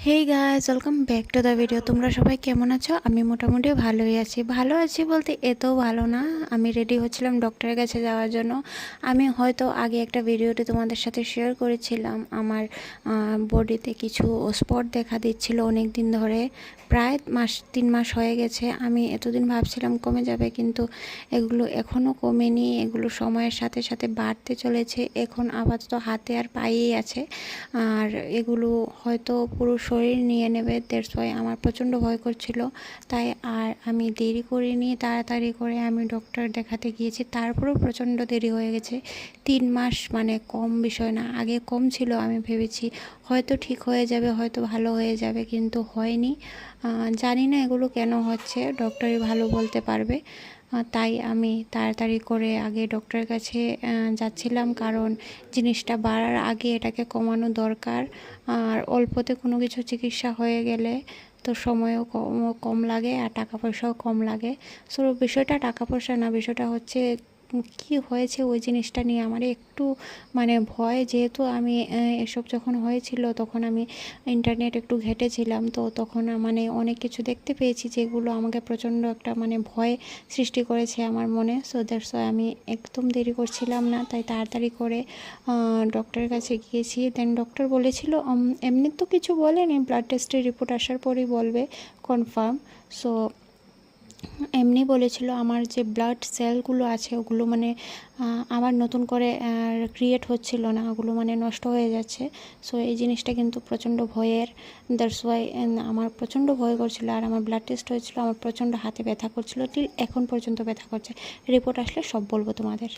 Hey guys, welcome back to the video. তোমরা সবাই কেমন আছো? আমি মোটামুটি ভালোই আছি। ভালো আছি বলতে এতও ভালো না। আমি রেডি হচ্ছিলাম ডক্টরের কাছে যাওয়ার জন্য। আমি হয়তো আগে একটা ভিডিওতে তোমাদের সাথে শেয়ার করেছিলাম আমার বডিতে কিছু স্পট দেখা দিচ্ছিল অনেক দিন ধরে, প্রায় 3 মাস হয়ে গেছে। আমি এতদিন ভাবছিলাম কমে যাবে, কিন্তু এগুলো এখনও কমেনি। এগুলো সময়ের সাথে সাথে বাড়তে চলেছে। এখন আপাতত হাতে আর পায়েই আছে, আর এগুলো হয়তো পুরো শরীর নিয়ে নেবে। দ্যাটস ওয়াই আমার প্রচণ্ড ভয় করছিল। তাই আর আমি দেরি করিনি, তাড়াতাড়ি করে আমি ডক্টর দেখাতে গিয়েছি। তারপরেও প্রচণ্ড দেরি হয়ে গেছে। 3 মাস মানে কম বিষয় না। আগে কম ছিল, আমি ভেবেছি হয়তো ঠিক হয়ে যাবে, হয়তো ভালো হয়ে যাবে, কিন্তু হয়নি। জানি না এগুলো কেন হচ্ছে, ডক্টরই ভালো বলতে পারবে। তাই আমি তাড়াতাড়ি করে আগে ডক্টরের কাছে যাচ্ছিলাম, কারণ জিনিসটা বাড়ার আগে এটাকে কমানো দরকার। আর অল্পতে কোনো কিছু চিকিৎসা হয়ে গেলে তো সময়ও কম লাগে আর টাকা পয়সাও কম লাগে। সো বিষয়টা টাকা পয়সা না, বিষয়টা হচ্ছে কি হয়েছে ওই জিনিসটা নিয়ে আমার একটু মানে ভয়। যেহেতু আমি এসব যখন হয়েছিল তখন আমি ইন্টারনেট একটু ঘেঁটেছিলাম, তো তখন মানে অনেক কিছু দেখতে পেয়েছি যেগুলো আমাকে প্রচণ্ড একটা মানে ভয় সৃষ্টি করেছে আমার মনে। সো দ্যাটস ওয়াই আমি একদম দেরি করছিলাম না, তাই তাড়াতাড়ি করে ডক্টরের কাছে গিয়েছি। দেন ডক্টর বলেছিল এমনি তো কিছু বলেনি, ব্লাড টেস্টের রিপোর্ট আসার পরেই বলবে কনফার্ম। সো এমনি বলেছিল আমার যে ব্লাড সেলগুলো আছে ওগুলো মানে আবার নতুন করে ক্রিয়েট হচ্ছিল না, ওগুলো মানে নষ্ট হয়ে যাচ্ছে। সো এই জিনিসটা কিন্তু প্রচণ্ড ভয়ের। দ্যাটস ওয়াই আমার প্রচণ্ড ভয় করছিল। আর আমার ব্লাড টেস্ট হয়েছিল, আমার প্রচণ্ড হাতে ব্যথা করছিল, টিল এখন পর্যন্ত ব্যথা করছে। রিপোর্ট আসলে সব বলবো তোমাদের।